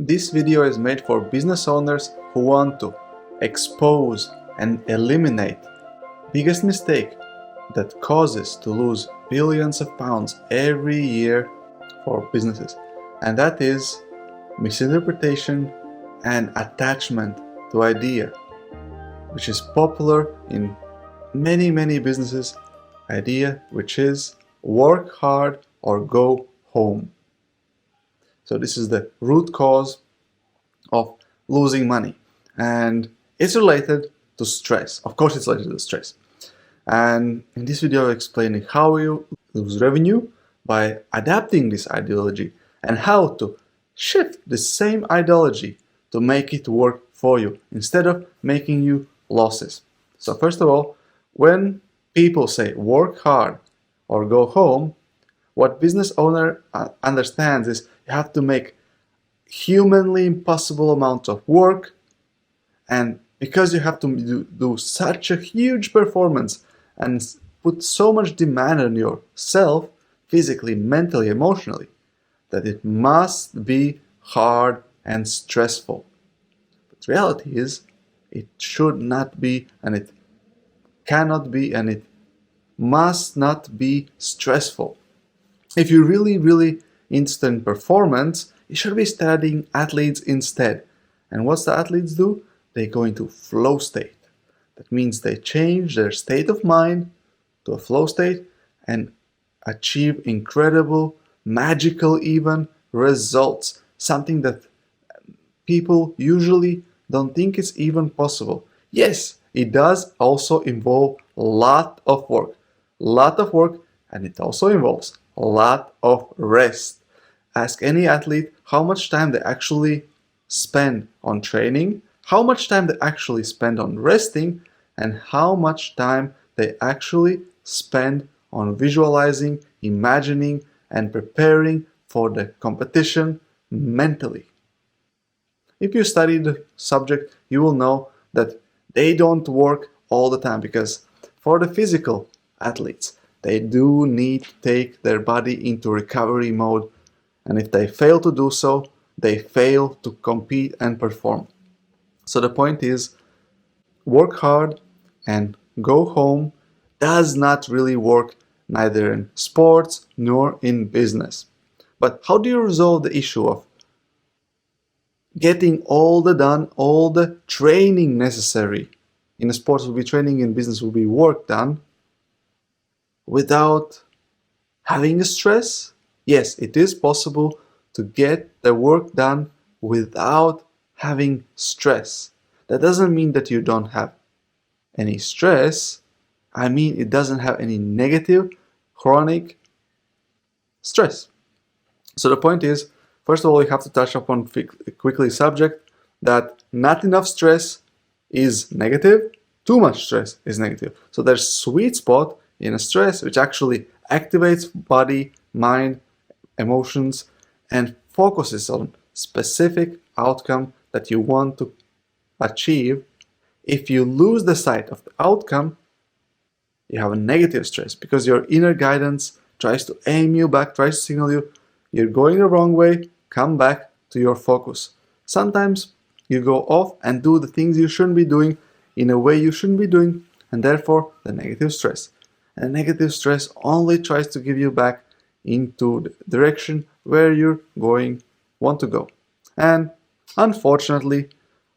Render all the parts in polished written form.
This video is made for business owners who want to expose and eliminate biggest mistake that causes to lose billions of pounds every year for businesses, and that is misinterpretation and attachment to idea, which is popular in many businesses. Idea which is work hard or go home. So this is the root cause of losing money, and it's related to stress. Of course it's related to stress. And in this video I'm explaining how you lose revenue by adapting this ideology and how to shift the same ideology to make it work for you instead of making you losses. So first of all, when people say work hard or go home, what business owner understands is you have to make humanly impossible amount of work, and because you have to do such a huge performance and put so much demand on yourself, physically, mentally, emotionally, that it must be hard and stressful. But reality is, it should not be, and it cannot be, and it must not be stressful. If you're really interested in performance, you should be studying athletes instead. And what's the athletes do? They go into flow state. That means they change their state of mind to a flow state and achieve incredible, magical even results. Something that people usually don't think is even possible. Yes, it does also involve a lot of work, and it also involves a lot of rest. Ask any athlete how much time they actually spend on training, how much time they actually spend on resting, and how much time they actually spend on visualizing, imagining, and preparing for the competition mentally. If you study the subject, you will know that they don't work all the time, because for the physical athletes, they do need to take their body into recovery mode, and if they fail to do so, they fail to compete and perform. So the point is, work hard and go home does not really work neither in sports nor in business. But how do you resolve the issue of getting all the training necessary? In sports will be training, in business will be work done, without having a stress? Yes, it is possible to get the work done without having stress. That doesn't mean that you don't have any stress. I mean, it doesn't have any negative, chronic stress. So the point is, first of all, you have to touch upon quickly subject that not enough stress is negative, too much stress is negative. So there's sweet spot in a stress which actually activates body, mind, emotions, and focuses on specific outcome that you want to achieve. If you lose the sight of the outcome, you have a negative stress, because your inner guidance tries to aim you back, tries to signal you, you're going the wrong way, come back to your focus. Sometimes you go off and do the things you shouldn't be doing in a way you shouldn't be doing, and therefore the negative stress. And negative stress only tries to give you back into the direction where you're want to go. And unfortunately,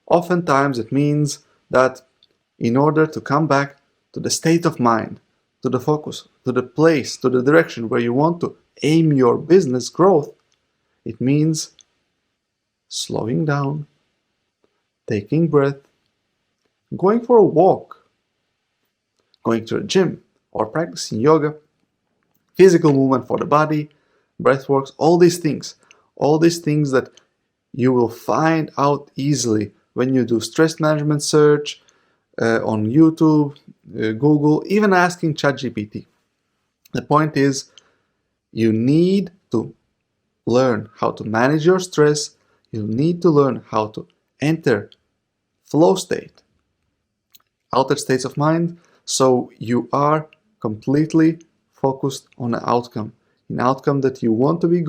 oftentimes it means that in order to come back to the state of mind, to the focus, to the place, to the direction where you want to aim your business growth, it means slowing down, taking breath, going for a walk, going to the gym, or practicing yoga, physical movement for the body, breath works, all these things that you will find out easily when you do stress management search on YouTube, Google, even asking ChatGPT. The point is, you need to learn how to manage your stress. You need to learn how to enter flow state, altered states of mind, so you are completely focused on an outcome that you want to be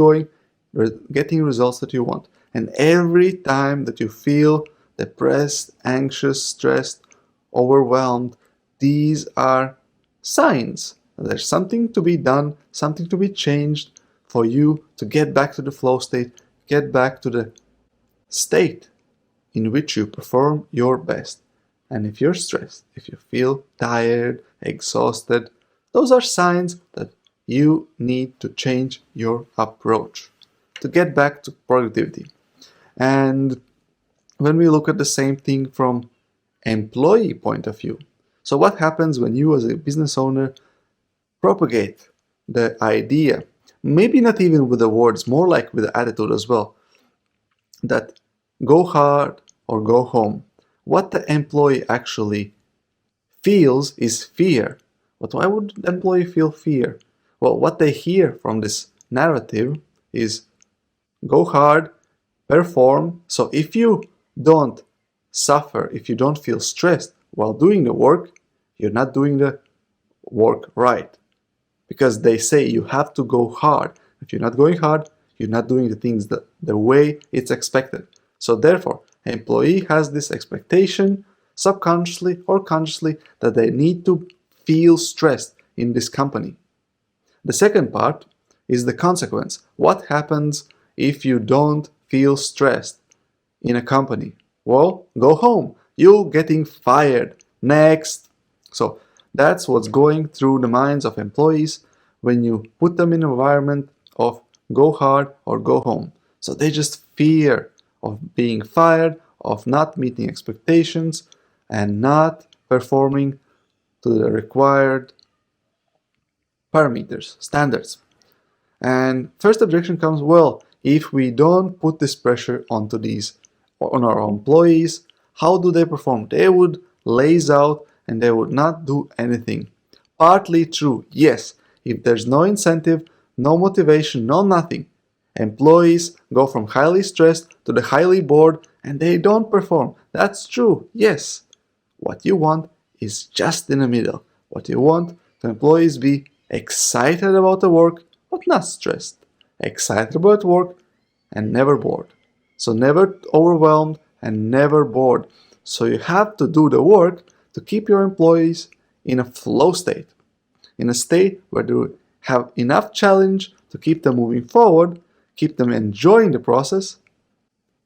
getting results that you want. And every time that you feel depressed, anxious, stressed, overwhelmed, these are signs that there's something to be done, something to be changed for you to get back to the flow state, get back to the state in which you perform your best. And if you're stressed, if you feel tired, exhausted, those are signs that you need to change your approach to get back to productivity. And when we look at the same thing from employee point of view, so what happens when you as a business owner propagate the idea, maybe not even with the words, more like with the attitude as well, that go hard or go home. What the employee actually feels is fear. But why would the employee feel fear? Well, what they hear from this narrative is go hard, perform. So if you don't suffer, if you don't feel stressed while doing the work, you're not doing the work right. Because they say you have to go hard. If you're not going hard, you're not doing the things the way it's expected. So therefore, employee has this expectation, subconsciously or consciously, that they need to feel stressed in this company. The second part is the consequence. What happens if you don't feel stressed in a company? Well, go home. You're getting fired. Next. So that's what's going through the minds of employees when you put them in an environment of go hard or go home. So they just fear of being fired, of not meeting expectations, and not performing to the required parameters, standards. And first objection comes, well, if we don't put this pressure on our employees, how do they perform? They would laze out and they would not do anything. Partly true, yes. If there's no incentive, no motivation, no nothing, employees go from highly stressed to the highly bored and they don't perform. That's true, yes. What you want is just in the middle. What you want to employees be excited about the work, but not stressed. Excited about work and never bored. So never overwhelmed and never bored. So you have to do the work to keep your employees in a flow state, in a state where they have enough challenge to keep them moving forward, keep them enjoying the process,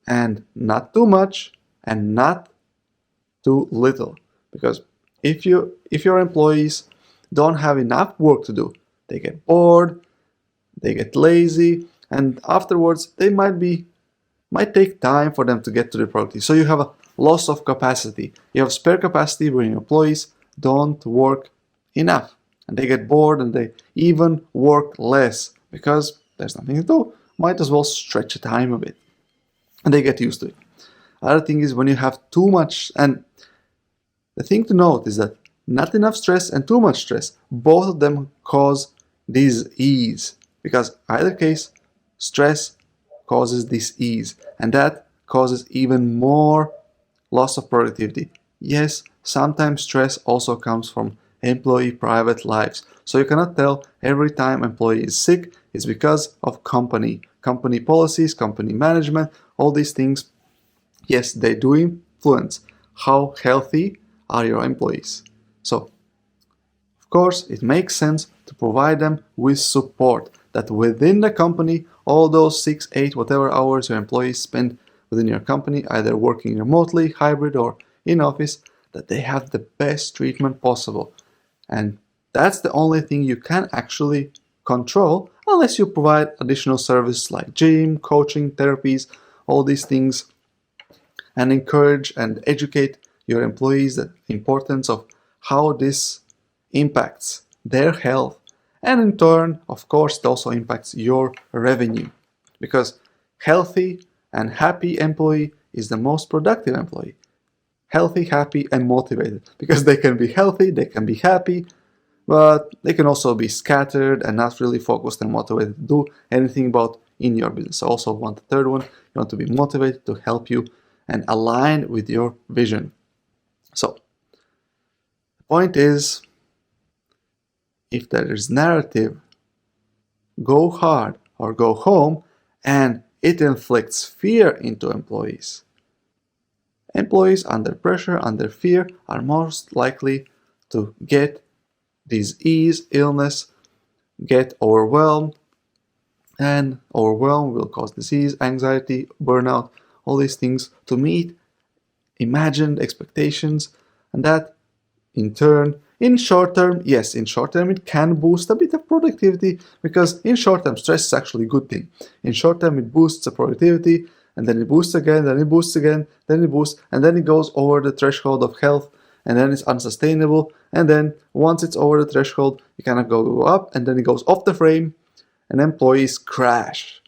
and not too much and not too little. Because if your employees don't have enough work to do, they get bored, they get lazy, and afterwards they might take time for them to get to the productivity. So you have a loss of capacity. You have spare capacity when your employees don't work enough. And they get bored and they even work less because there's nothing to do. Might as well stretch the time a bit. And they get used to it. Other thing is when you have too much, and the thing to note is that not enough stress and too much stress, both of them cause dis-ease. Because either case, stress causes dis-ease. And that causes even more loss of productivity. Yes, sometimes stress also comes from employee private lives. So you cannot tell every time employee is sick is because of company policies, company management, all these things. Yes, they do influence how healthy are your employees. So, of course, it makes sense to provide them with support that within the company, all those 6, 8, whatever hours your employees spend within your company, either working remotely, hybrid, or in office, that they have the best treatment possible. And that's the only thing you can actually control unless you provide additional services like gym, coaching, therapies, all these things, and encourage and educate your employees the importance of how this impacts their health. And in turn, of course, it also impacts your revenue. Because healthy and happy employee is the most productive employee. Healthy, happy, and motivated. Because they can be healthy, they can be happy, but they can also be scattered and not really focused and motivated to do anything about in your business. I also want the third one, you want to be motivated to help you and align with your vision. So, the point is, if there is narrative, go hard or go home, and It inflicts fear into employees. Employees under pressure, under fear, are most likely to get disease, illness, get overwhelmed, and overwhelm will cause disease, anxiety, burnout, all these things to meet imagined expectations, and that in turn, in short term, yes, in short term it can boost a bit of productivity, because in short term stress is actually a good thing. In short term it boosts the productivity, and then it boosts again, then it boosts again, then it boosts, and then it goes over the threshold of health, and then it's unsustainable, and then once it's over the threshold, you kind of go up, and then it goes off the frame, and employees crash.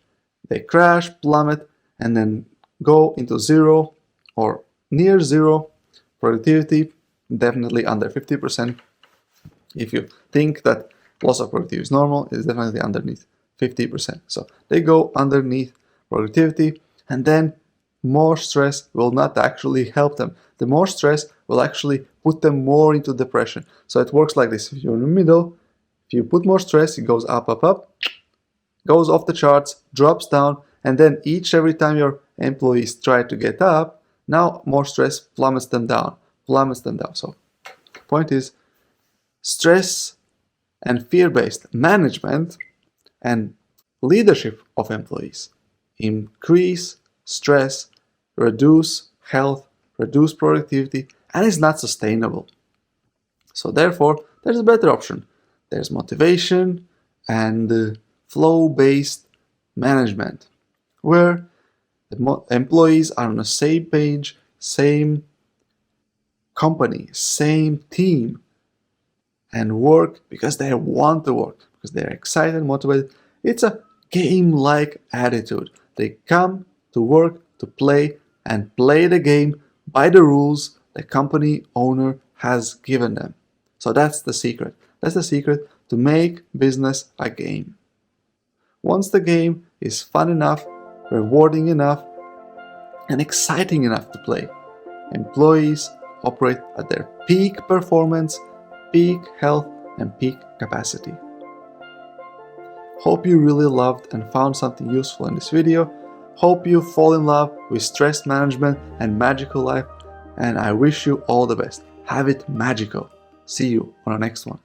They crash, plummet, and then go into zero or near zero productivity, definitely under 50%. If you think that loss of productivity is normal, it's definitely underneath 50%. So they go underneath productivity, and then more stress will not actually help them. The more stress will actually put them more into depression. So it works like this. If you're in the middle, if you put more stress, it goes up, up, up, goes off the charts, drops down, and then every time your employees try to get up, now more stress plummets them down. So the point is, stress and fear-based management and leadership of employees increase stress, reduce health, reduce productivity, and is not sustainable. So therefore, there's a better option. There's motivation and flow-based management, where the employees are on the same page, same company, same team, and work because they want to work, because they're excited, motivated. It's a game-like attitude. They come to work to play, and play the game by the rules the company owner has given them. So that's the secret. That's the secret to make business a game. Once the game is fun enough, rewarding enough, and exciting enough to play, employees operate at their peak performance, peak health, and peak capacity. Hope you really loved and found something useful in this video. Hope you fall in love with stress management and magical life, and I wish you all the best. Have it magical. See you on the next one.